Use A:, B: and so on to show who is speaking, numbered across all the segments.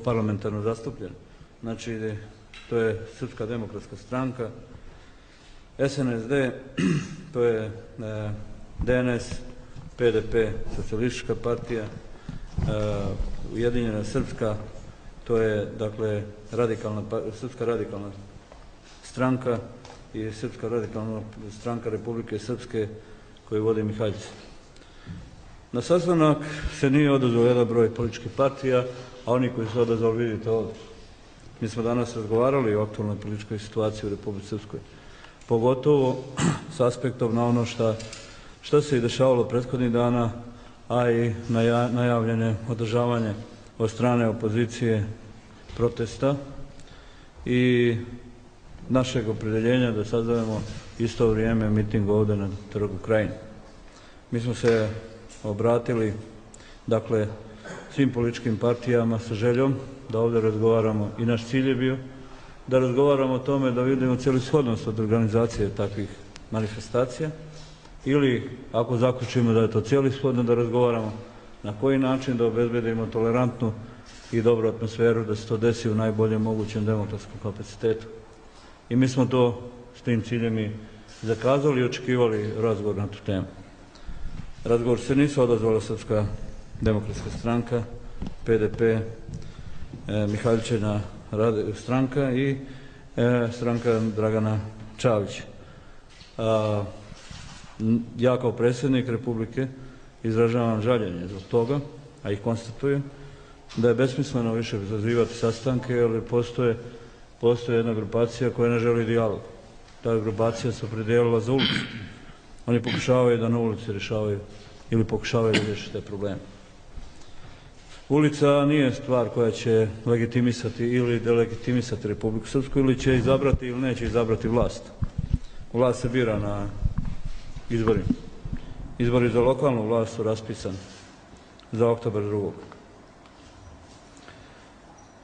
A: parlamentarno zastupljen. Znači, to je Srpska demokratska stranka, SNSD, to je DNS, PDP, Socijalistička partija, Ujedinjena Srpska, to je dakle Srpska radikalna stranka i Srpska radikalna stranka Republike Srpske koju vodi Mihaljci. Na sastanak se nije odazvao jedan broj političkih partija, a oni koji su odazvali vidite ovdje. Mi smo danas razgovarali o aktualnoj političkoj situaciji u Republici Srpskoj, pogotovo s aspektom na ono što se i dešavalo prethodnih dana, a i najavljene održavanje od strane opozicije protesta i našeg opredjeljenja da sazovemo isto vrijeme miting ovdje na Trgu Krajine. Mi smo se obratili, dakle, svim političkim partijama sa željom da ovdje razgovaramo i naš cilj je bio da razgovaramo o tome da vidimo celishodnost od organizacije takvih manifestacija ili ako zaključimo da je to celishodno da razgovaramo na koji način da obezbedimo tolerantnu i dobru atmosferu da se to desi u najboljem mogućem demokratskom kapacitetu. I mi smo to s tim ciljem i zakazali i očekivali razgovor na tu temu. Razgovor se nisu odazvala Srpska demokratska stranka, PDP, Mihaljčina stranka i stranka Dragana Čavića. Ja kao predsjednik Republike izražavam žaljenje zbog toga, a i konstatujem da je besmisleno više zazivati sastanke, jer postoje jedna grupacija koja ne želi dijalog. Ta grupacija se opredijelila za ulicu. Oni pokušavaju da na ulici rješavaju ili pokušavaju da riješiti te probleme. Ulica nije stvar koja će legitimisati ili delegitimisati Republiku Srpsku ili će izabrati ili neće izabrati vlast. Vlast se bira na izborima. Izbori za lokalnu vlast su raspisani za oktobar 2.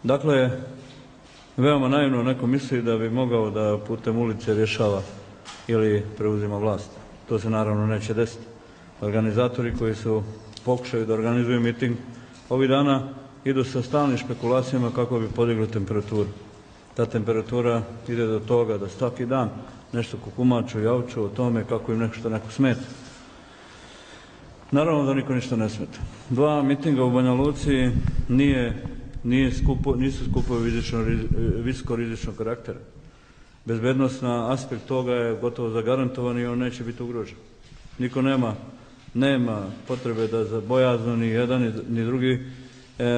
A: Dakle, veoma naivno neko misli da bi mogao da putem ulice rješava ili preuzima vlast. To se naravno neće desiti. Organizatori koji su pokušali da organizuju miting ovih dana idu sa stalnim špekulacijama kako bi podigli temperaturu. Ta temperatura ide do toga da svaki dan nešto kukumaču i javču o tome kako im neko smeta. Naravno da niko ništa ne smeta. Dva mitinga u Banja Luci nisu skupovi visokorizičnog karaktera. Bezbednosna aspekt toga je gotovo zagarantovan i on neće biti ugrožen. Niko nema potrebe da za bojazno ni jedan ni drugi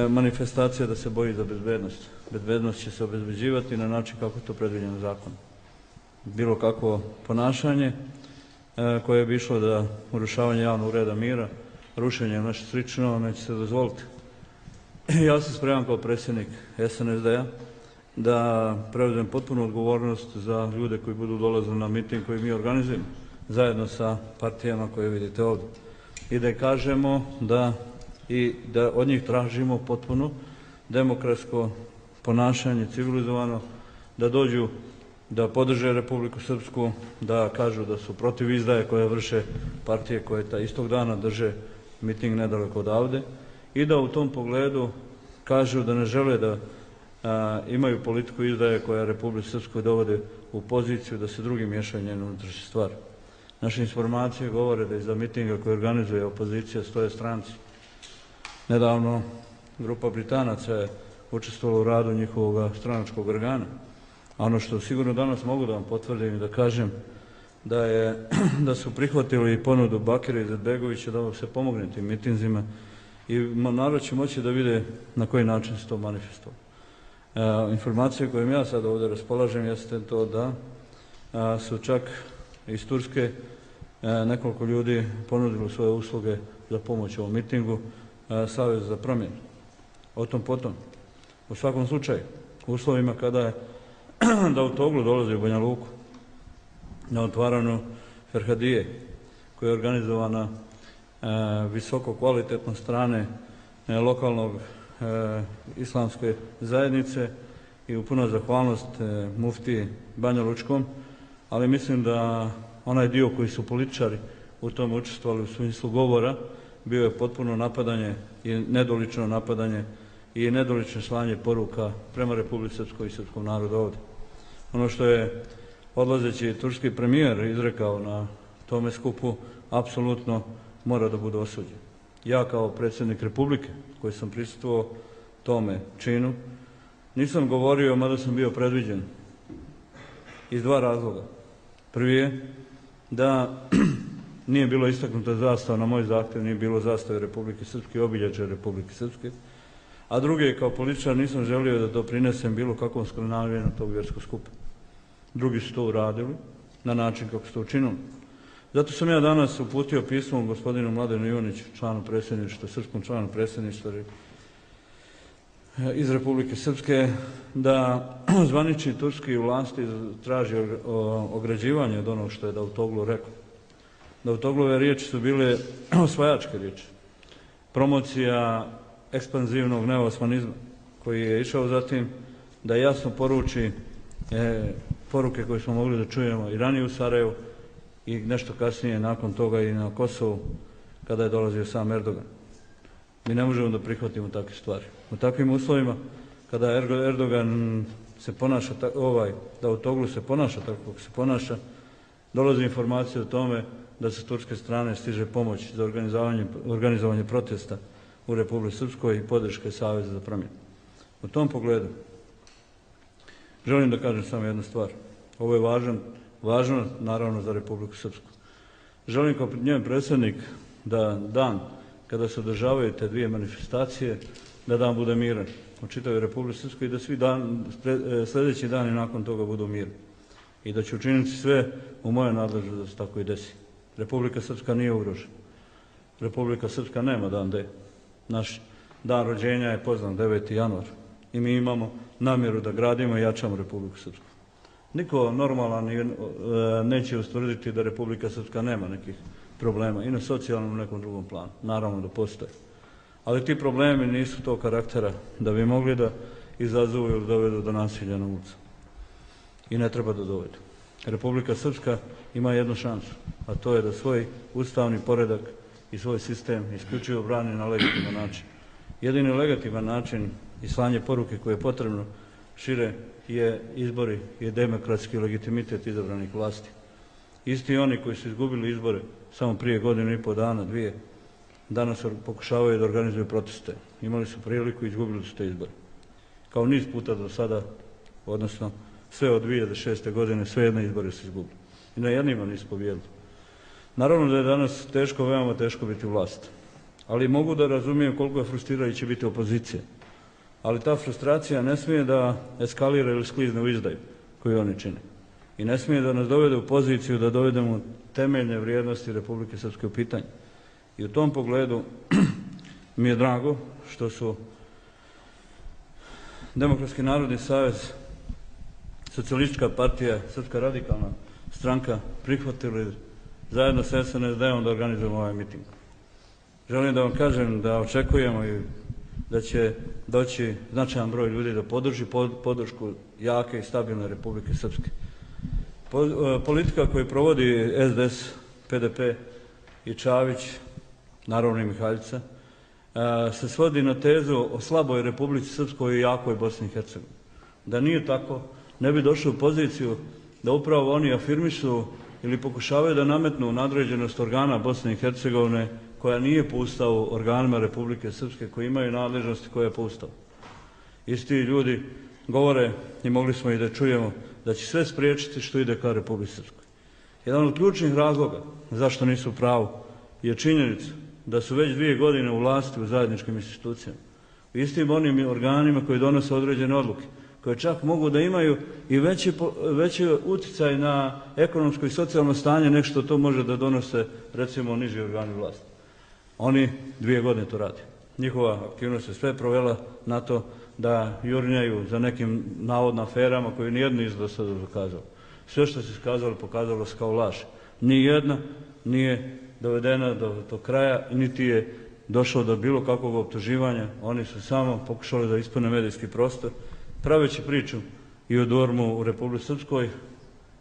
A: manifestacija da se boji za bezbednost. Bezbednost će se obezbeđivati na način kako je to predviđeno zakonom. Bilo kakvo ponašanje koje bi išlo da urušavanje javnog reda mira, rušenje nešto slično, neće se dozvoliti. Ja se spremam kao predsjednik SNSD-a da preuzem potpunu odgovornost za ljude koji budu dolazili na miting koji mi organizujemo, zajedno sa partijama koje vidite ovdje. I da kažemo da od njih tražimo potpuno demokratsko ponašanje, civilizovano, da dođu, da podrže Republiku Srpsku, da kažu da su protiv izdaje koje vrše partije koje istog dana drže miting nedaleko odavde i da u tom pogledu kažu da ne žele da imaju politiku izdaje koja Republiku Srpsku dovode u poziciju da se drugi miješaju njenu unutrašnju stvar. Naše informacije govore da iza mitinga koje organizuje opozicija stoje stranci. Nedavno grupa Britanaca je učestvovala u radu njihovog stranačkog organa. A ono što sigurno danas mogu da vam potvrdim i da kažem da su prihvatili ponudu Bakira Izetbegovića da se pomogne tim mitinzima i narod će moći da vide na koji način se to manifestovalo. Informacije kojim ja sad ovdje raspolažem jeste to da su čak iz Turske nekoliko ljudi ponudili svoje usluge za pomoć ovom mitingu, Savez za promjenu. O tom potom. U svakom slučaju, u uslovima kada je da u Toglu dolazi u Banja Luku na otvaranju Ferhadije, koja je organizovana visoko kvalitetno strane lokalnog islamske zajednice i u puna zahvalnost muftiji Banja Lučkom, ali mislim da onaj dio koji su političari u tom učestvovali u smislu govora bio je potpuno napadanje i nedolično napadanje i nedolično slanje poruka prema Republici Srpskoj i srpskom narodu ovdje. Ono što je odlazeći turski premijer izrekao na tome skupu, apsolutno mora da bude osuđen. Ja kao predsjednik Republike, koji sam prisustvovao tome činu, nisam govorio, mada sam bio predviđen, iz dva razloga. Prvi je da nije bilo istaknuta zastava na moj zahtjev, nije bilo zastave Republike Srpske i obilježja Republike Srpske, a drugi je, kao političar, nisam želio da doprinesem bilo kakvom skrnavljenju tog vjerskog skupa. Drugi su to uradili na način kako su to učinili. Zato sam ja danas uputio pismo gospodinu Mladenu Ivaniću, članu predsjedništva, srpskom članu predsjedništva iz Republike Srpske, da zvanični turski vlasti traži ograđivanje od onog što je Davutoglu rekao. Davutoglove riječi su bile osvajačke riječi. Promocija ekspanzivnog neoosmanizma, koji je išao za tim da jasno poruči poruke koje smo mogli da čujemo i ranije u Sarajevu i nešto kasnije nakon toga i na Kosovu kada je dolazio sam Erdogan. Mi ne možemo da prihvatimo takve stvari. U takvim uslovima kada Erdogan se ponaša, Davutoglu se ponaša tako kako se ponaša, dolazi informacija o tome da sa turske strane stiže pomoć za organizovanje protesta u Republici Srpskoj i podrške Saveza za promjenu. U tom pogledu želim da kažem samo jednu stvar. Ovo je važno naravno za Republiku Srpsku. Želim kao njen predsjednik da dan kada se održavaju te dvije manifestacije, da dan bude miran u čitavoj Republici Srpskoj i da svi sljedeći dani nakon toga budu mirni. I da ću učiniti sve u mojoj nadležnosti da se tako i desi. Republika Srpska nije ugrožena. Republika Srpska nema dan D. Naš dan rođenja je poznan 9. januar i mi imamo namjeru da gradimo i jačamo Republiku Srpsku. Niko normalan neće ustvrditi da Republika Srpska nema nekih problema i na socijalnom i nekom drugom planu. Naravno da postoje. Ali ti problemi nisu tog karaktera da bi mogli da izazovu ili dovedu do nasilja na ulicu. I ne treba da dovedu. Republika Srpska ima jednu šansu, a to je da svoj ustavni poredak i svoj sistem isključivo brani na legitiman način. Jedini legitiman način i slanje poruke koje je potrebno šire je izbori i demokratski legitimitet izabranih vlasti. Isti oni koji su izgubili izbore samo prije godinu i pol dana, dvije, danas pokušavaju da organizuju proteste. Imali su priliku i izgubili su te izbore. Kao niz puta do sada, odnosno sve od 2006. godine, sve jedne izbore su izgubili. I na jednima nisu pobijedili. Naravno da je danas teško, veoma teško biti vlast. Ali mogu da razumijem koliko je frustrirajuće biti opozicija. Ali ta frustracija ne smije da eskalira ili sklizne u izdaju koju oni čine. I ne smije da nas dovede u poziciju da dovedemo temeljne vrijednosti Republike Srpske u pitanje. I u tom pogledu mi je drago što su Demokratski narodni savez, Socijalistička partija, Srpska radikalna stranka prihvatili zajedno sa SNSD-om da organizujemo ovaj miting. Želim da vam kažem da očekujemo i da će doći značajan broj ljudi da podrži podršku jake i stabilne Republike Srpske. Politika koju provodi SDS, PDP i Čavić, naravno i Mihaljica, se svodi na tezu o slaboj Republici Srpskoj i jakoj Bosni i Hercegovini. Da nije tako, ne bi došli u poziciju da upravo oni afirmišu ili pokušavaju da nametnu nadređenost organa Bosne i Hercegovine koja nije po Ustavu organima Republike Srpske koji imaju nadležnosti koje je po Ustavu. Isti ljudi govore, i mogli smo i da čujemo, da će sve spriječiti što ide ka Republici Srpskoj. Jedan od ključnih razloga zašto nisu u pravu je činjenica da su već 2 godine u vlasti u zajedničkim institucijama, u istim onim organima koji donose određene odluke, koje čak mogu da imaju i veći uticaj na ekonomsko i socijalno stanje nek što to može da donose recimo niži organi vlasti. Oni 2 godine to rade. Njihova aktivnost se sve provela na to da jurnjaju za nekim navodno aferama koje nijedno iz do sada dokazalo. Sve što se iskazalo pokazalo se kao laž. Nijedna nije dovedena do kraja, niti je došlo do bilo kakvog optuživanja. Oni su samo pokušali da ispune medijski prostor, praveći priču i o Dormu u Republici Srpskoj.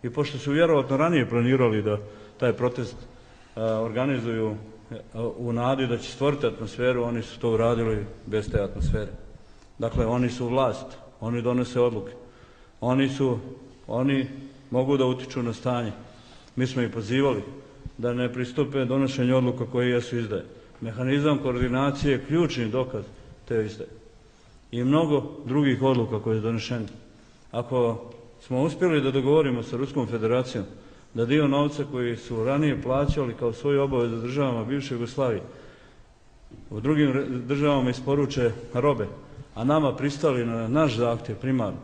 A: I pošto su vjerovatno ranije planirali da taj protest organizuju u nadi da će stvoriti atmosferu, oni su to uradili bez te atmosfere. Dakle, oni su vlast, oni donose odluke, oni mogu da utiču na stanje. Mi smo ih pozivali da ne pristupe donošenju odluka koje jesu izdaje. Mehanizam koordinacije je ključni dokaz te izdaje. I mnogo drugih odluka koje je donešeno. Ako smo uspjeli da dogovorimo sa Ruskom federacijom da dio novca koji su ranije plaćali kao svoju obavezu državama bivše Jugoslavije u drugim državama isporuče robe, a nama pristali na naš zahtjev primarno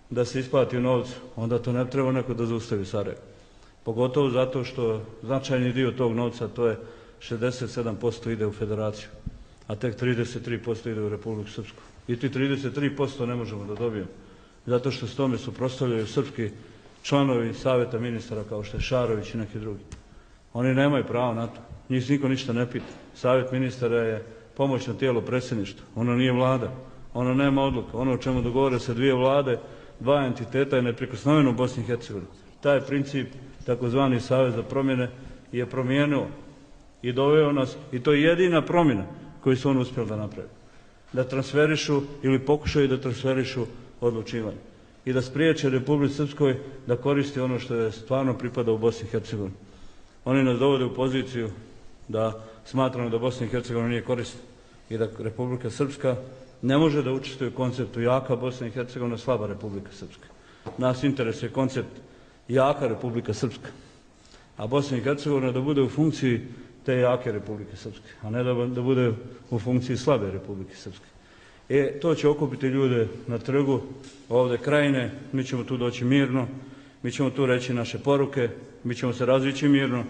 A: da se isplati u novcu, onda to ne treba neko da zaustavi Sarajevo. Pogotovo zato što značajni dio tog novca, to je 67% ide u federaciju, a tek 33% ide u Republiku Srpsku. I ti 33% ne možemo da dobijemo, zato što s tome suprotstavljaju srpski članovi savjeta ministara kao što je Šarović i neki drugi. Oni nemaju pravo na to, njih niko ništa ne pita. Savjet ministara je pomoćno tijelo predsjedništva, ono nije vlada, ono nema odluka, ono o čemu dogovore se dvije vlade, dva entiteta je neprikosnoveno u Bosni i Hercegovini. Taj princip, takozvani savjet za promjene, je promijenio i doveo nas, i to je jedina promjena koju su oni uspjeli da napravi. Da transferišu ili pokušaju da transferišu odlučivanje i da spriječe Republici Srpskoj da koristi ono što je stvarno pripada u Bosni i Hercegovini. Oni nas dovode u poziciju da smatramo da Bosna i Hercegovina nije korisna i da Republika Srpska ne može da učestvuje u konceptu jaka Bosna i Hercegovina, slaba Republika Srpska. Nas interesuje koncept jaka Republika Srpska, a Bosna i Hercegovina da bude u funkciji te jake Republike Srpske, a ne da bude u funkciji slabe Republike Srpske. To će okupiti ljude na trgu ovde Krajine, mi ćemo tu doći mirno, mi ćemo tu reći naše poruke, mi ćemo se razići mirno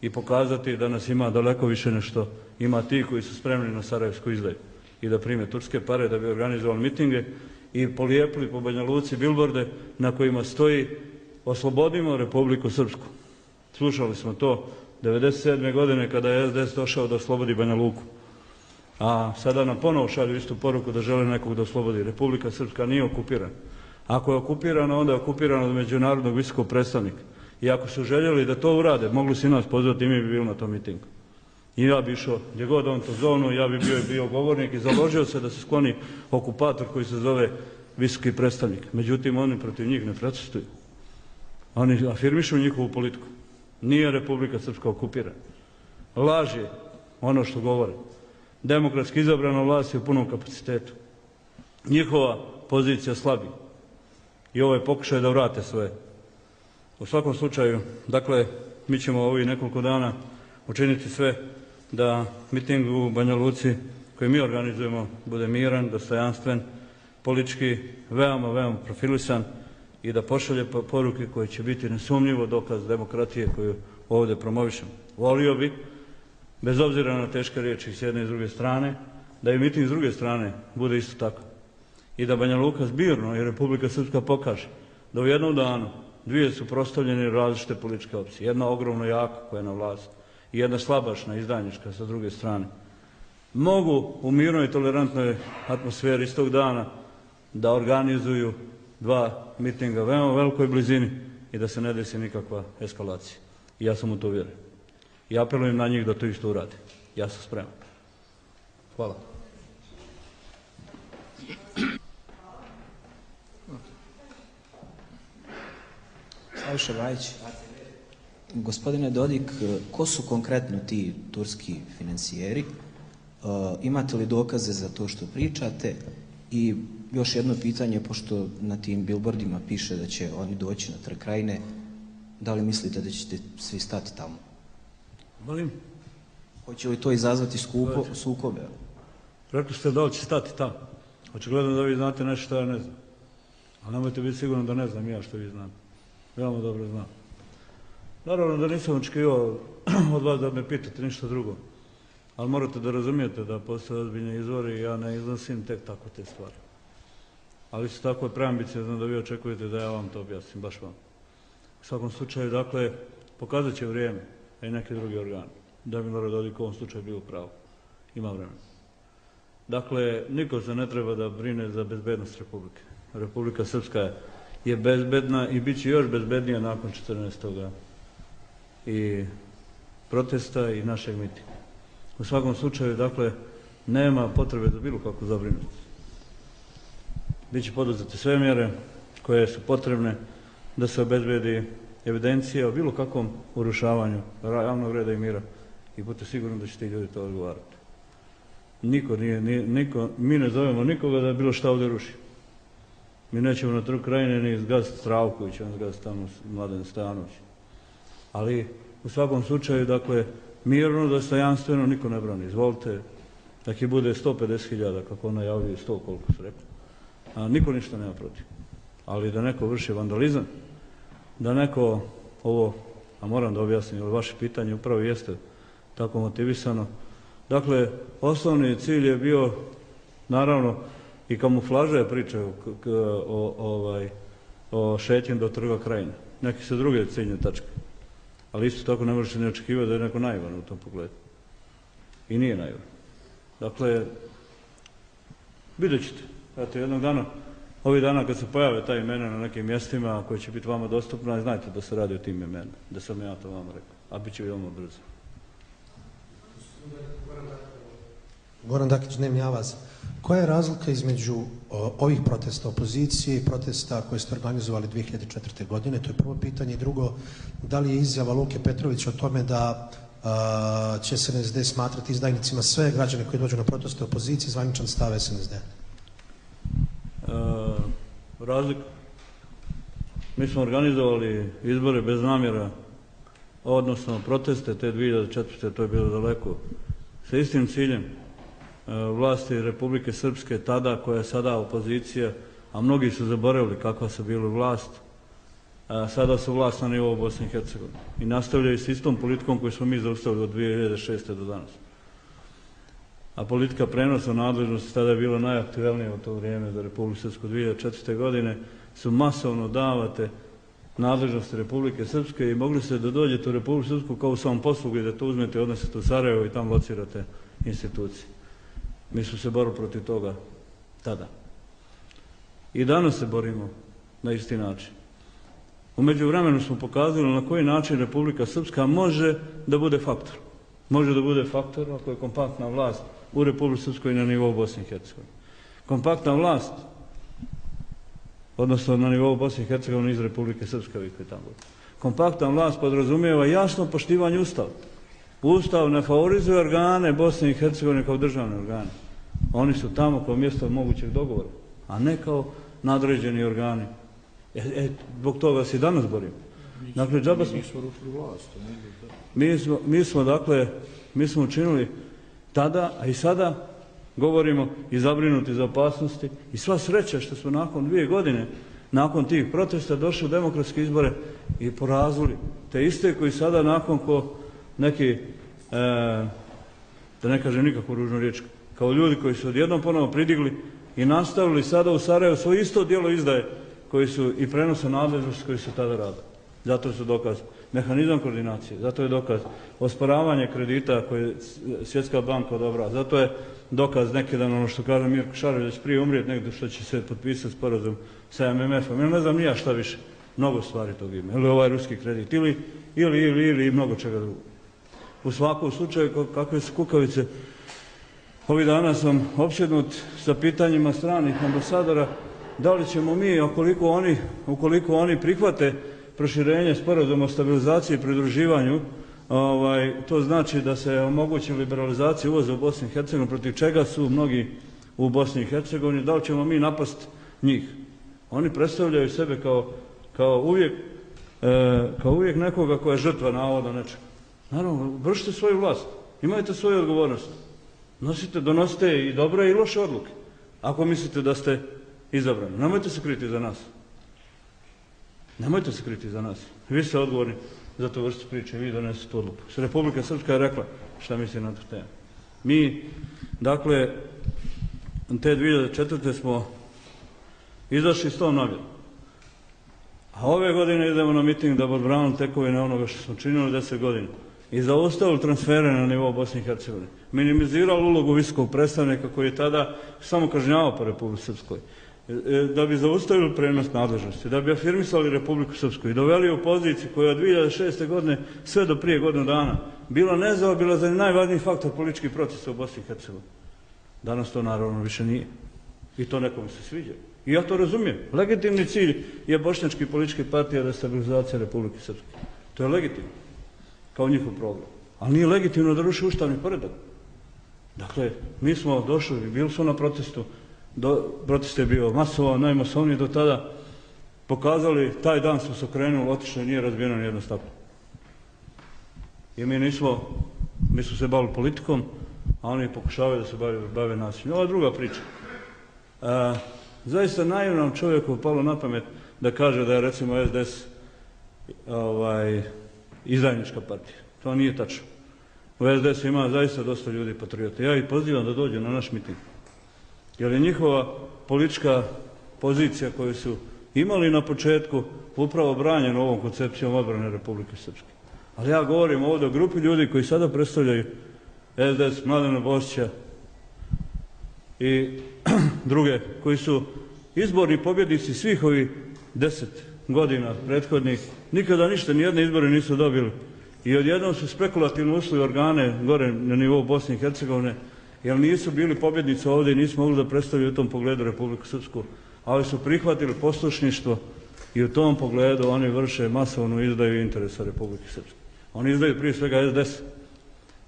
A: i pokazati da nas ima daleko više nešto ima ti koji su spremni na sarajevsku izdaju i da prime turske pare da bi organizovali mitinge i polijepili po Banja Luci bilborde na kojima stoji oslobodimo Republiku Srpsku. Slušali smo to 1997. godine kada je SDS došao da oslobodi Banja Luku. A sada nam ponovo šalju istu poruku da žele nekog da oslobodi. Republika Srpska nije okupirana. Ako je okupirana, onda je okupirana od međunarodnog visokog predstavnika. I ako su željeli da to urade, mogli su i nas pozvati i mi bi bili na tom mitingu. I ja bi išao, gdje god on to zovnu, ja bi bio govornik i založio se da se skloni okupator koji se zove visoki predstavnik. Međutim, oni protiv njih ne protestuju. Oni afirmišu njihovu politiku. Nije Republika Srpska okupirana. Laž je ono što govore. Demokratski izabrana vlast je u punom kapacitetu. Njihova pozicija slabi. I ovo je pokušaj da vrate svoje. U svakom slučaju, dakle, mi ćemo ovih nekoliko dana učiniti sve da miting u Banja Luci koji mi organizujemo bude miran, dostojanstven, politički veoma, veoma profilisan i da pošalje poruke koje će biti nesumnjivo dokaz demokratije koju ovdje promovišemo. Volio bi, bez obzira na teške riječi s jedne i s druge strane, da i miting s druge strane bude isto tako. I da Banja Luka zbirno i Republika Srpska pokaže da u jednom danu dvije su prostavljene različite političke opcije. Jedna ogromno jaka koja je na vlast i jedna slabašna, izdajnička sa druge strane. Mogu u mirnoj i tolerantnoj atmosferi istog dana da organizuju dva mitinga u veoma velikoj blizini i da se ne desi nikakva eskalacija. I ja sam u to uvjeren. I apelujem na njih da to isto urade. Ja sam spreman. Hvala.
B: Slaviša Bajić. Gospodine Dodik, ko su konkretno ti turski financijeri? Imate li dokaze za to što pričate? I još jedno pitanje, pošto na tim bilbordima piše da će oni doći na Trg Krajine, da li mislite da ćete svi stati tamo?
A: Molim?
B: Hoće li to izazvati sukobe?
A: Rekli ste da li će stati tamo. Očigledno da vi znate nešto što ja ne znam. Ali nemojte biti sigurno da ne znam ja što vi znate. Veoma dobro znam. Naravno da nisam očekivao od vas da me pitate ništa drugo. Ali morate da razumijete da postoje ozbiljni izvori i ja ne iznosim tek tako te stvari. Ali isto tako je preambiciozno da vi očekujete da ja vam to objasnim, baš vam. U svakom slučaju, dakle, pokazat će vrijeme, a i neki drugi organi, da Milorad Dodik u ovom slučaju bio pravo. Ima vremena. Dakle, niko se ne treba da brine za bezbednost Republike. Republika Srpska je bezbedna i bit će još bezbednija nakon 14. i protesta i našeg mitinga. U svakom slučaju, dakle, nema potrebe za bilo kakvu zabrinutost. bit će poduzete sve mjere koje su potrebne da se obezbedi evidencija o bilo kakvom urušavanju javnog reda i mira i budite sigurni da će ti ljudi to odgovarati. Mi ne zovemo nikoga da bilo šta ovdje ruši. Mi nećemo na Trgu Krajine ni zgaziti Stravkovića, ni zgaziti tamo Mladen Stojanović. Ali u svakom slučaju, dakle, mirno, dostojanstveno, niko ne brani. Izvolite, nek' bude 150.000, kako najavljuje 100, koliko su rekli. A niko ništa nema protiv. Ali da neko vrši vandalizam, da neko ovo, a moram da objasnim, jer vaše pitanje upravo jeste tako motivisano. Dakle, osnovni cilj je bio, naravno, i kamuflaža je priča o šetnji do Trga Krajine. Neki su druge ciljne tačke. Ali isto tako ne možete ni očekivati da je neko naivan u tom pogledu. I nije naivan. Dakle, vidjet ćete. Eto, jednog dana, ovih dana kad se pojave ta imena na nekim mjestima koje će biti vama dostupna, znajte da se radi o tim imenima. Da sam ja to vama rekao. A bit će veoma brzo.
C: Goran Dakić, Dnevni Avaz. Koja je razlika između ovih protesta opozicije i protesta koje ste organizovali 2004. godine? To je prvo pitanje. I drugo, da li je izjava Luke Petrovića o tome da će SNSD smatrati izdajnicima sve građane koji dođu na proteste opozicije zvaničan stav SNSD?
A: Razlika. Mi smo organizovali izbore bez namjera, odnosno proteste te 2004. To je bilo daleko, sa istim ciljem. Vlasti Republike Srpske tada, koja je sada opozicija, a mnogi su zaboravili kakva su bili vlast, sada su vlast na nivou Bosne i Hercegovine. I nastavljaju s istom politikom koju smo mi zaustavili od 2006. do danas. A politika prenosa nadležnosti tada je bila najaktuelnija u to vrijeme za Republiku Srpsku 2004. godine, su masovno davate nadležnosti Republike Srpske i mogli ste da dođete u Republiku Srpsku kao u samom poslugu i da to uzmete i odnesete u Sarajevo i tamo locirate institucije. Mi smo se borili protiv toga tada. I danas se borimo na isti način. U međuvremenu smo pokazali na koji način Republika Srpska može da bude faktor. Može da bude faktor ako je kompaktna vlast u Republici Srpskoj i na nivou Bosne i Hercegovine. Kompaktna vlast, odnosno na nivou Bosne i Hercegovine iz Republike Srpske, koji je tamo. Kompaktna vlast podrazumijeva jasno poštivanje Ustava. Ustav ne favorizuje organe Bosne i Hercegovine kao državne organe. Oni su tamo kao mjesto mogućeg dogovora, a ne kao nadređeni organi. Zbog toga se i danas borimo. Dakle, džaba smo... Mi smo učinili tada, a i sada govorimo i zabrinuti za opasnosti i sva sreća što smo nakon 2 godine, nakon tih protesta, došli u demokratske izbore i porazili te iste koji sada nakon ko neki, da ne kažem nikakvu ružnu riječ, kao ljudi koji su odjednom ponovo pridigli i nastavili sada u Sarajevu svoje isto djelo izdaje koji su i prenose nadležnosti koji su tada radili. Zato su dokaz mehanizam koordinacije, zato je dokaz osporavanje kredita koje je Svjetska banka odobrava, zato je dokaz neki dan ono što kaže Mirko Šarović da će prije umrijeti negdje što će se potpisati sporazum sa MMF-om. Ili ne znam nija šta više, mnogo stvari tog ima. Ili ovaj ruski kredit, ili mnogo čega drugog. U svakom slučaju, kakve su kukavice, ovih dana sam opsjednut sa pitanjima stranih ambasadora, da li ćemo mi, ukoliko oni prihvate proširenje sporazuma o stabilizaciji i pridruživanju, to znači da se omogući liberalizacija uvoza u Bosni i Hercegovini, protiv čega su mnogi u Bosni i Hercegovini, da li ćemo mi napast njih. Oni predstavljaju sebe kao uvijek nekoga koja je žrtva navoda nečega. Naravno, vršite svoju vlast, imajte svoju odgovornost. Donosite i dobre i loše odluke, ako mislite da ste izabrani. Nemojte se kriti za nas. Nemojte se kriti za nas. Vi ste odgovorni za tu vrstu priče, vi donesete odluku. Republika Srpska je rekla šta misli na tu temu. Mi, dakle, te 2004. smo izašli s tom namjerom. A ove godine idemo na miting da odbranimo tekovine onoga što smo činili 10 godina. I zaustavili transfere na nivou Bosne i Hercegovine. Minimizirali ulogu visokog predstavnika koji je tada samo kažnjavao po Republici Srpskoj. Da bi zaustavili prenos nadležnosti, da bi afirmisali Republiku Srpsku i doveli u poziciju koja je od 2006. godine sve do prije godinu dana bila nezaobilazan i najvažniji faktor političkih procesa u Bosni i Hercegovini. Danas to naravno više nije. I to nekome se sviđa. I ja to razumijem. Legitimni cilj je bošnjački politički partija destabilizacija Republike Srpske. To je legitimno, kao njihov program. Ali nije legitimno da ruši ustavni poredak. Dakle, mi smo došli, bili smo na protestu, protest je bio masovan, najmasovniji do tada, pokazali, taj dan smo se okrenuli, otišli, nije razbijeno nijedno staklo. I mi smo se bavili politikom, a oni pokušavaju da se bave nasiljem. Ova druga priča. Zaista naivnom čovjeku palo na pamet da kaže da je recimo SDS izdajnička partija. To nije tačno. U SDS ima zaista dosta ljudi patriota. Ja ih pozivam da dođu na naš miting. Jer je njihova politička pozicija koju su imali na početku upravo branjena ovom koncepcijom odbrane Republike Srpske. Ali ja govorim ovdje o grupi ljudi koji sada predstavljaju SDS, Mladena Bošća i druge koji su izborni pobjednici svih ovih 10 godina prethodnih. Nikada ništa, nijedne izbore nisu dobili. I odjednom su spekulativno ušli u organe gore na nivou Bosne i Hercegovine, jer nisu bili pobjednici ovdje i nisu mogli da predstavljaju u tom pogledu Republiku Srpsku, ali su prihvatili poslušništvo i u tom pogledu oni vrše masovnu izdaju interesa Republike Srpske. Oni izdaju prije svega SDS.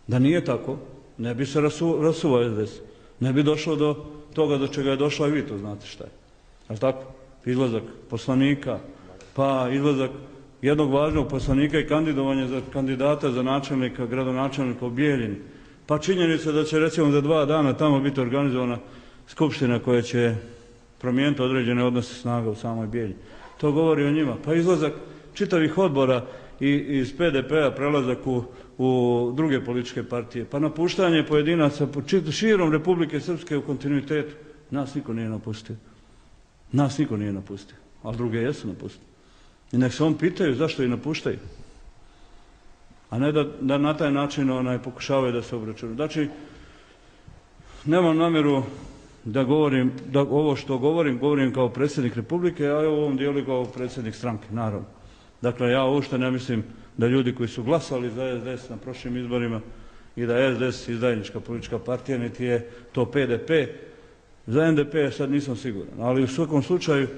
A: Da nije tako, ne bi se rasuvao SDS. Ne bi došlo do toga do čega je došla i vi to znate šta je. Ali tako? Izlazak poslanika, pa izlazak jednog važnog poslanika i kandidovanje za kandidata za načelnika, gradonačelnika u Bijeljini. Pa činjenica da će recimo za 2 dana tamo biti organizovana skupština koja će promijeniti određene odnose snaga u samoj Bijeljini. To govori o njima. Pa izlazak čitavih odbora i iz PDP-a prelazak u druge političke partije. Pa napuštanje pojedinaca širom Republike Srpske u kontinuitetu. Nas niko nije napustio. Nas niko nije napustio. A druge jesu napustili. I nek se on pitaju zašto ih napuštaju. A ne da na taj način pokušavaju da se obračunaju. Znači, nemam namjeru da govorim, da ovo što govorim kao predsjednik Republike, a u ovom dijelu kao predsjednik stranke, naravno. Dakle, ja uopšte ne mislim da ljudi koji su glasali za SDS na prošlim izborima i da je SDS izdajnička politička partija, niti je to PDP. Za NDP sad nisam siguran, ali u svakom slučaju,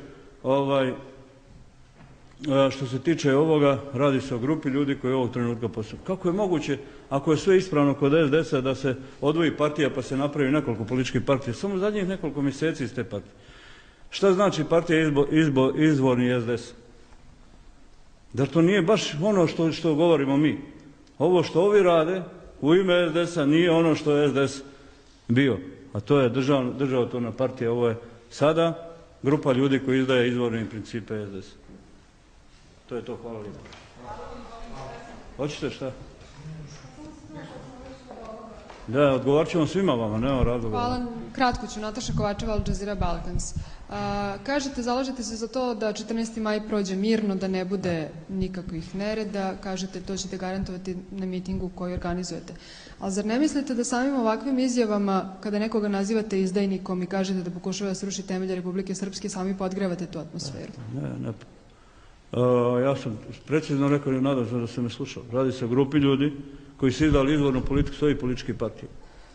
A: što se tiče ovoga, radi se o grupi ljudi koji ovog trenutka postoje. Kako je moguće, ako je sve ispravno kod SDS-a, da se odvoji partija pa se napravi nekoliko političkih partija, samo zadnjih nekoliko mjeseci iz te partije? Šta znači partija izvorni SDS? Da to nije baš ono što govorimo mi? Ovo što ovi rade u ime SDS-a nije ono što je SDS bio, a to je državotvorna partija. Ovo je sada grupa ljudi koji izdaje izvorne principe SDS. To je to, hvala lijepo. Hoćete šta? Da, odgovorit ćemo svima vama, nema razloga.
D: Hvala, kratko ću. Nataša Kovačeva, Al Jazeera Balkans. Kažete, zalažete se za to da 14. maj prođe mirno, da ne bude nikakvih nereda, kažete to ćete garantovati na mitingu koji organizujete. Ali zar ne mislite da samim ovakvim izjavama, kada nekoga nazivate izdajnikom i kažete da pokušava da sruši temelje Republike Srpske, sami podgrevate tu atmosferu?
A: Ne. Ja sam precizno rekao i nadam se da se me slušao. Radi se o grupi ljudi koji su izdali izvornu politiku svojih političkih partija.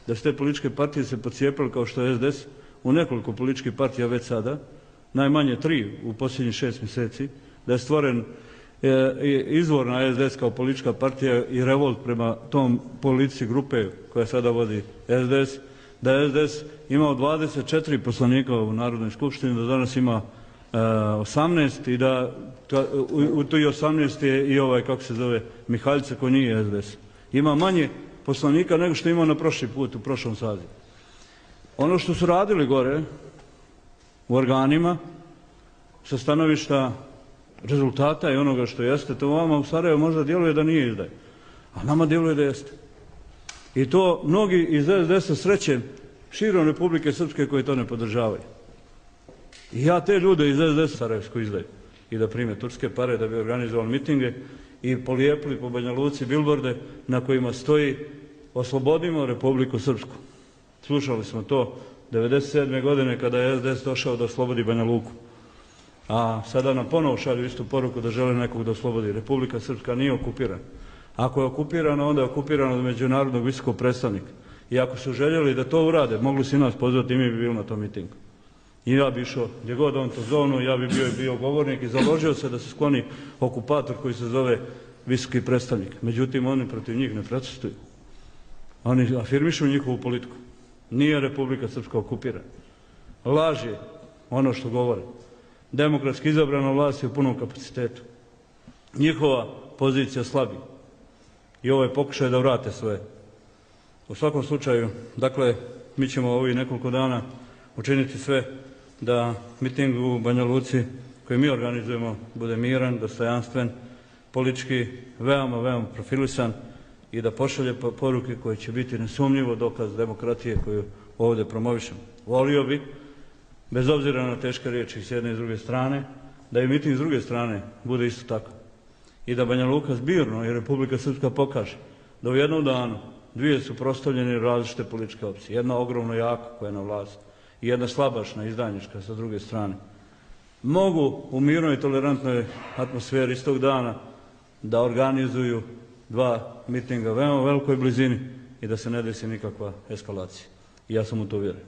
A: Da su te političke partije se pocijepili kao što je SDS u nekoliko političkih partija već sada, najmanje 3 u posljednjih 6 mjeseci, da je stvoren izvorna SDS kao politička partija i revolt prema tom politici grupe koja sada vodi SDS, da je SDS imao 24 poslanika u Narodnoj skupštini, da danas ima 18 i da u toj 18 je i ovaj, kako se zove, Mihaljca koji nije SDS. Ima manje poslanika nego što ima na prošli put, u prošlom sazivu. Ono što su radili gore u organima sa stanovišta rezultata i onoga što jeste, to vama u Sarajevu možda djeluje da nije izdaje, a nama djeluje da jeste. I to mnogi iz SDS-a srećem širom Republike Srpske koji to ne podržavaju. I ja te ljude iz SDS-a Sarajevsku izdaju i da prime turske pare da bi organizovali mitinge i polijepili po Banja Luci bilborde na kojima stoji oslobodimo Republiku Srpsku. Slušali smo to 1997. godine kada je SDS došao da oslobodi Banja Luku. A sada nam ponovo šalju istu poruku da žele nekog da oslobodi. Republika Srpska nije okupirana. Ako je okupirana, onda je okupirana od međunarodnog visokog predstavnika. I ako su željeli da to urade, mogli su i nas pozvati i mi bi bili na tom mitingu. I ja bi išao gdje god on to zovnu, ja bi bio govornik i založio se da se skloni okupator koji se zove visoki predstavnik. Međutim, oni protiv njih ne protestuju. Oni afirmišu njihovu politiku. Nije Republika Srpska okupirana. Laž je ono što govore. Demokratski izabrana vlast je u punom kapacitetu. Njihova pozicija slabi. I ovo je pokušaj da vrate svoje. U svakom slučaju, dakle, mi ćemo ovih nekoliko dana učiniti sve da miting u Banja Luci koji mi organizujemo bude miran, dostojanstven, politički veoma profilisan i da pošalje poruke koje će biti nesumnjivo dokaz demokratije koju ovdje promovišemo. Volio bi, bez obzira na teške riječi s jedne i s druge strane, da i miting s druge strane bude isto tako. I da Banja Luka zbirno i Republika Srpska pokaže da u jednom danu dvije suprotstavljene različite političke opcije. Jedna ogromno jaka koja je na vlasti i jedna slabašna, izdajnička sa druge strane. Mogu u mirnoj i tolerantnoj atmosferi istog dana da organizuju dva mitinga u veoma velikoj blizini i da se ne desi nikakva eskalacija. I ja sam u to uvjeren.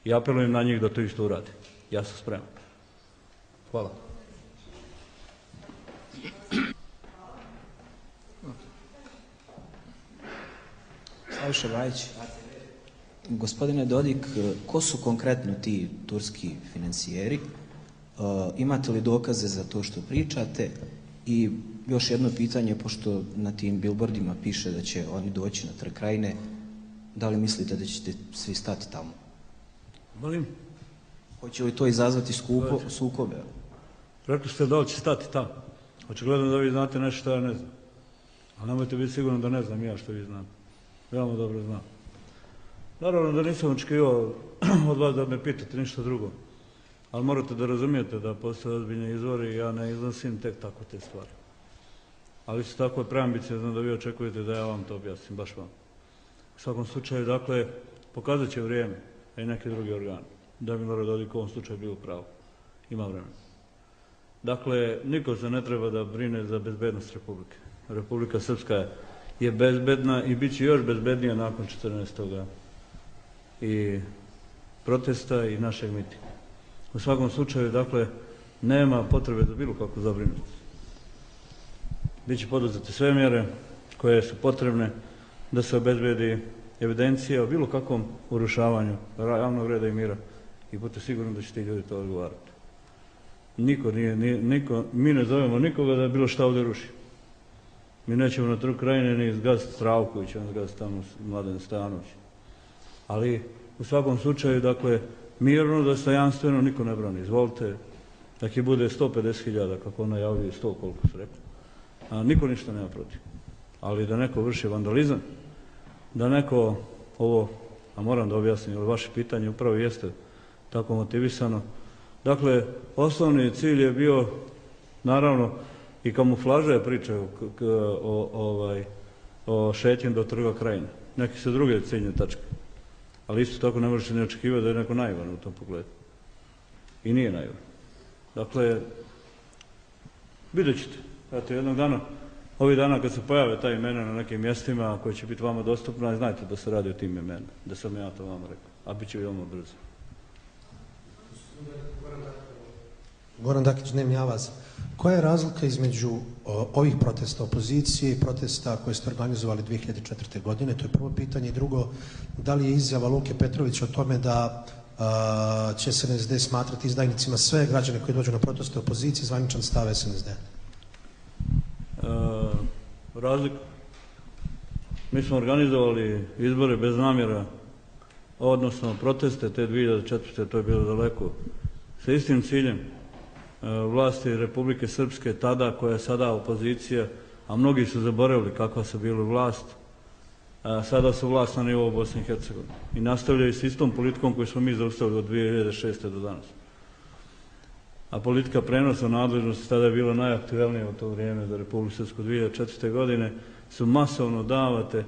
A: I apelujem na njih da to isto urade. Ja sam spreman. Hvala.
B: Slaviša Bajić, gospodine Dodik, ko su konkretno ti turski financijeri? Imate li dokaze za to što pričate? I još jedno pitanje, pošto na tim billboardima piše da će oni doći na Trg Krajine, da li mislite da ćete svi stati tamo?
A: Molim?
B: Hoće li to izazvati sukobe?
A: Rekli ste da li će stati tamo. Očigledno da vi znate nešto što ja ne znam. Ali nemojte biti sigurno da ne znam ja što vi znate. Veoma dobro znam. Naravno da nisam očekivao od vas da me pitate ništa drugo. Ali morate da razumijete da postoje ozbiljni izvori i ja ne iznosim tek tako te stvari. Ali isto tako je preambiciozno da vi očekujete da ja vam to objasnim, baš vam. U svakom slučaju, dakle, pokazat će vrijeme, a i neki drugi organi, da Milorad Dodik u ovom slučaju bio u pravu. Ima vremena. Dakle, niko se ne treba da brine za bezbednost Republike. Republika Srpska je bezbedna i bit će još bezbednija nakon 14. i protesta i našeg mitinga. U svakom slučaju, dakle, nema potrebe za bilo kakvu zabrinutost. Biće poduzete sve mjere koje su potrebne da se obezbedi evidencija o bilo kakvom urušavanju javnog reda i mira i budite sigurni da će ti ljudi to odgovarati. Mi ne zovemo nikoga da bilo šta ovdje ruši. Mi nećemo na Trg Krajine ni izgaziti Stravkovića, ni izgaziti tamo Mladen Stanović. Ali u svakom slučaju, dakle, mirno, dostojanstveno, niko ne brani. Izvolite, nek je bude 150.000, kako on najavljuje, 100 koliko se rekao. A niko ništa nema protiv. Ali da neko vrši vandalizam, da neko ovo, a moram da objasnim, jer vaše pitanje upravo jeste tako motivisano. Dakle, osnovni cilj je bio, naravno, i kamuflaža je priča o šetnji do Trga Krajine. Neki su druge ciljne tačke. Ali isto tako ne možete ne očekivati da je neko naivan u tom pogledu. I nije naivan. Dakle, vidjet ćete. Eto, jednog dana, ovih dana kad se pojave ta imena na nekim mjestima koje će biti vama dostupna, znajte da se radi o tim imenima. Da sam ja to vama rekao. A bit će veoma brzo.
C: Goran Dakić, Dnevni Avaz. Koja je razlika između ovih protesta opozicije i protesta koje ste organizovali 2004. godine? To je prvo pitanje. I drugo, da li je izjava Luke Petrovića o tome da će SNSD smatrati izdajnicima sve građane koji dođu na proteste opozicije zvaničan stav SNSD?
A: Razlika. Mi smo organizovali izbore bez namjera, odnosno proteste te 2004. to je bilo daleko, sa istim ciljem. Vlasti Republike Srpske tada, koja je sada opozicija, a mnogi su zaboravili kakva su bili vlast, sada su vlast na nivou Bosne i Hercegovine. I nastavljaju s istom politikom koju smo mi zaustavili od 2006. do danas. A politika prenosa nadležnosti tada je bila najaktuelnija u to vrijeme za Republiku Srpsku 2004. godine, su masovno davate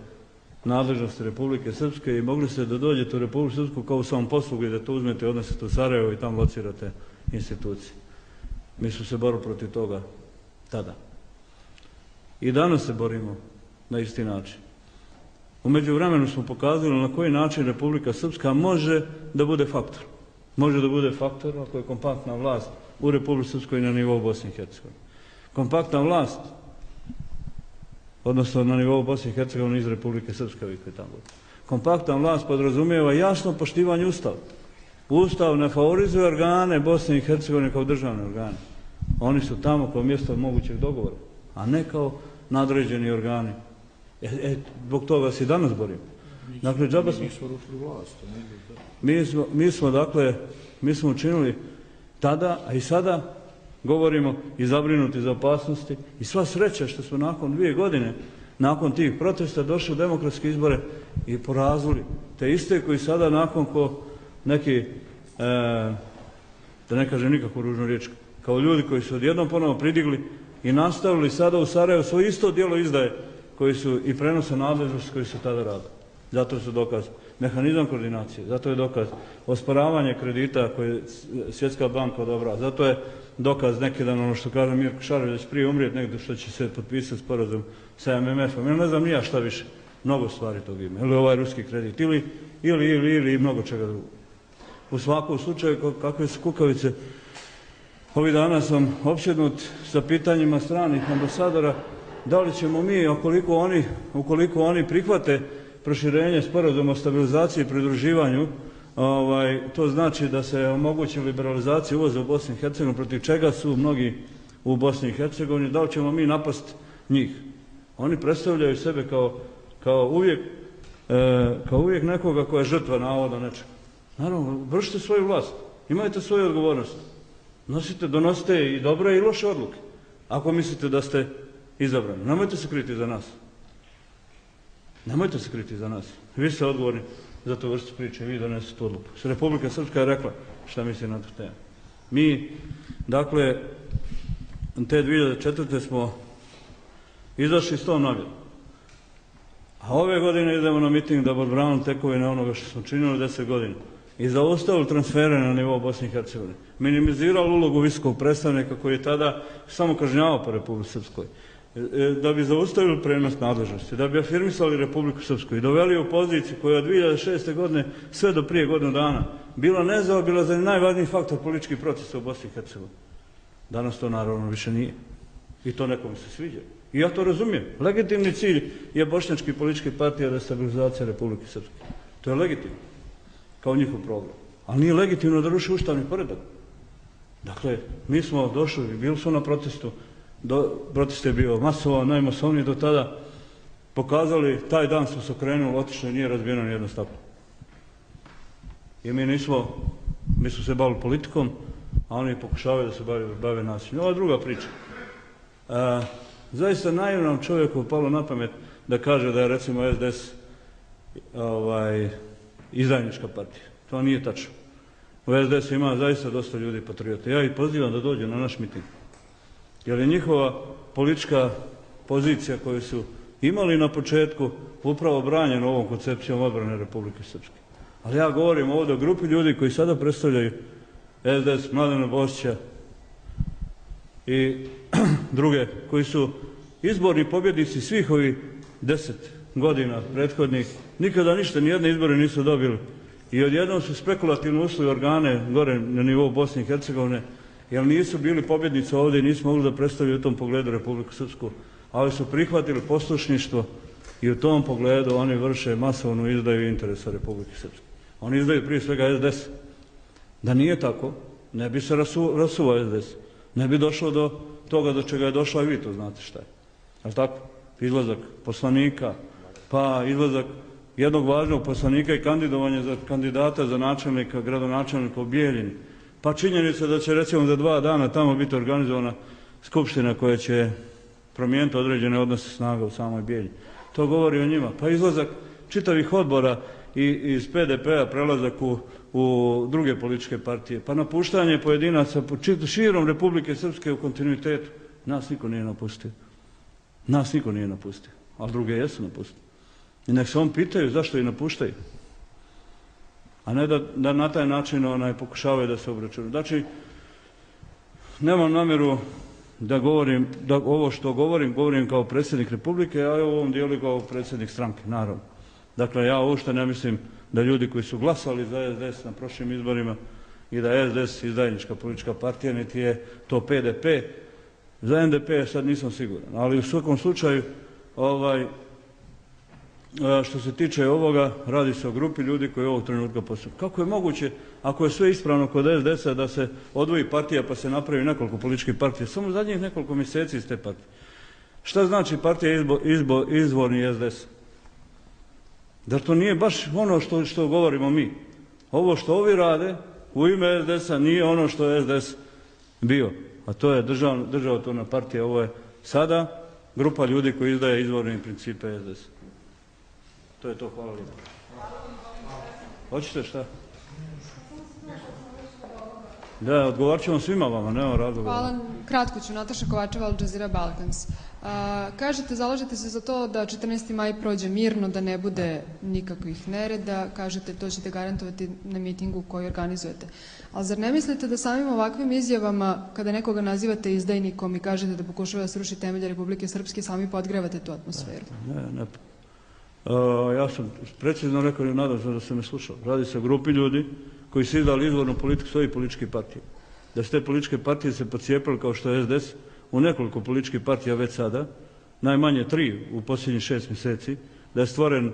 A: nadležnosti Republike Srpske i mogli ste da dođete u Republiku Srpsku kao u samom poslugu i da to uzmete i odnesete u Sarajevo i tamo locirate institucije. Mi smo se borili protiv toga tada. I danas se borimo na isti način. U međuvremenu smo pokazali na koji način Republika Srpska može da bude faktor. može da bude faktor ako je kompaktna vlast u Republici Srpskoj i na nivou Bosne i Hercegovine. Kompaktna vlast, odnosno na nivou Bosne i Hercegovine iz Republike Srpske, ovih koji tamo bude. Kompaktna vlast podrazumijeva jasno poštivanje Ustava. Ustav ne favorizuje organe Bosne i Hercegovine kao državne organe. Oni su tamo kao mjesto mogućeg dogovora, a ne kao nadređeni organi. Zbog toga se i danas borimo. Dakle, džaba smo... Mi smo učinili tada, a i sada govorimo i zabrinuti za opasnosti i sva sreća što smo nakon 2 godine, nakon tih protesta došli u demokratske izbore i porazili te iste koji sada nakon ko neki, da ne kažem nikakvu ružnu riječ, kao ljudi koji su odjednom ponovo pridigli i nastavili sada u Sarajevu svoje isto djelo izdaje koji su i prenose nadležnosti koji su tada radili. Zato su dokaz mehanizam koordinacije, zato je dokaz osporavanje kredita koje je Svjetska banka odobrava, zato je dokaz neki dan ono što kaže Mirko Šarović da će prije umrijeti negdje što će se potpisati sporazum sa MMF-om. Ja ne znam nija šta više, mnogo stvari tog ima, ili ovaj ruski kredit, ili mnogo čega drugog. U svakom slučaju, kakve su kukavice, ovih dana sam opsjednut sa pitanjima stranih ambasadora, da li ćemo mi, ukoliko oni prihvate proširenje sporazuma o stabilizaciji i pridruživanju, to znači da se omogući liberalizacija uvoza u Bosni i Hercegovini, protiv čega su mnogi u Bosni i Hercegovini, da li ćemo mi napast njih. Oni predstavljaju sebe kao uvijek nekoga koja je žrtva navoda nečega. Naravno, vršite svoju vlast, imajte svoju odgovornost. Donosite i dobre i loše odluke, ako mislite da ste izabrani. Nemojte se kriti za nas. Nemojte se kriti za nas. Vi ste odgovorni za tu vrstu priče, vi donesete odluku. Republika Srpska je rekla šta misli na tu temu. Mi, dakle, te 2004. smo izašli s tom namjerom. A ove godine idemo na miting da odbranimo tekovine onoga što smo činili 10 godina. I zaustavili transfere na nivou Bosne i Hercegovine. Minimizirali ulogu visokog predstavnika koji je tada samo kažnjavao po Republici Srpskoj. Da bi zaustavili prenos nadležnosti, da bi afirmisali Republiku Srpsku i doveli u poziciju koja je od 2006. godine sve do prije godinu dana bila nezaobilazan i najvažniji faktor političkih procesa u Bosni i Hercegovini. Danas to naravno više nije. I to nekome se sviđa. I ja to razumijem. Legitimni cilj je bošnjački politički partija destabilizacija Republike Srpske. To je legitimno, kao njihov program. Ali nije legitimno da ruši ustavni poredak. Dakle, mi smo došli, bili smo na protestu, protest je bio masovan, najmasovniji do tada, pokazali, taj dan smo se okrenuli, otišli, nije razbijeno nijedno staklo. I mi smo se bavili politikom, a oni pokušavaju da se bave nasiljem. Ova druga priča. Zaista naivnom čovjeku palo na pamet da kaže da je recimo SDS izdajnička partija. To nije tačno. U SDS ima zaista dosta ljudi patriota. Ja ih pozivam da dođu na naš miting. Jer je njihova politička pozicija koju su imali na početku upravo branjena ovom koncepcijom odbrane Republike Srpske. Ali ja govorim ovdje o grupi ljudi koji sada predstavljaju SDS, Mladena Bošća i druge koji su izborni pobjednici svih ovih 10 godina prethodnih. Nikada ništa, nijedne izbore nisu dobili. I odjednom su spekulativno ušli organe gore na nivou Bosne i Hercegovine, jer nisu bili pobjednici ovdje i nisu mogli da predstavljaju u tom pogledu Republiku Srpsku, ali su prihvatili poslušništvo i u tom pogledu oni vrše masovnu izdaju interesa Republike Srpske. Oni izdaju prije svega SDS. Da nije tako, ne bi se rasuvao SDS. Ne bi došlo do toga do čega je došlo, i vi to znate šta je. Ali tako? Izlazak poslanika, pa izlazak jednog važnog poslanika i kandidovanje za kandidata za načelnika, gradonačelnika u Bijeljini. Pa činjenica da će recimo za 2 dana tamo biti organizovana skupština koja će promijeniti određene odnose snaga u samoj Bijeljini. To govori o njima. Pa izlazak čitavih odbora i iz PDP-a prelazak u druge političke partije. Pa napuštanje pojedinaca širom Republike Srpske u kontinuitetu. Nas niko nije napustio. Nas niko nije napustio. A druge jesu napustili. I nek se on pitaju zašto ih napuštaju. A ne da na taj način pokušavaju da se obračunaju. Znači, nemam namjeru da govorim, da ovo što govorim kao predsjednik Republike, a u ovom dijelu kao predsjednik stranke, naravno. Dakle, ja uopšte ne mislim da ljudi koji su glasali za SDS na prošlim izborima i da je SDS izdajnička politička partija, niti je to PDP. Za NDP sad nisam siguran, ali u svakom slučaju što se tiče ovoga, radi se o grupi ljudi koji ovog trenutka postoje. Kako je moguće, ako je sve ispravno kod SDS-a, da se odvoji partija pa se napravi nekoliko političkih partija, samo zadnjih nekoliko mjeseci iz te partije? Šta znači partija izvorni SDS? Da to nije baš ono što govorimo mi? Ovo što ovi rade u ime SDS-a nije ono što je SDS bio, a to je državotvorna partija. Ovo je sada grupa ljudi koji izdaje izvorne principe SDS. To je to, hvala lijepo. Hoćete šta? Da, odgovorit ćemo svima vama, nema razloga.
D: Hvala, kratko ću. Nataša Kovačeva, Al Jazeera Balkans. Kažete, zalažete se za to da 14. maj prođe mirno, da ne bude nikakvih nereda, kažete to ćete garantovati na mitingu koji organizujete. Ali zar ne mislite da samim ovakvim izjavama, kada nekoga nazivate izdajnikom i kažete da pokušava da sruši temelje Republike Srpske, sami podgrevate tu atmosferu?
A: Ne. Ja sam precizno rekao i nadam se da se me slušao. Radi se o grupi ljudi koji su izdali izvornu politiku svojih političkih partija. Da su te političke partije se pocijepili kao što je SDS u nekoliko političkih partija već sada, najmanje 3 u posljednjih 6 mjeseci, da je stvoren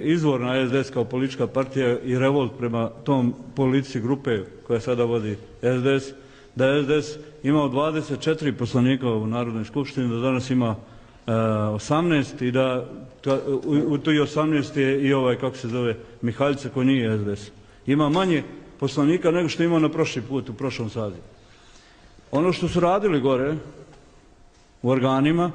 A: izvorna SDS kao politička partija i revolt prema tom politici grupe koja sada vodi SDS, da je SDS imao 24 poslanika u Narodnoj skupštini, da danas ima 18 i da u toj 18 je i ovaj, kako se zove, Mihaljca koji nije SDS. Ima manje poslanika nego što je imao na prošli put, u prošlom sazivu. Ono što su radili gore u organima,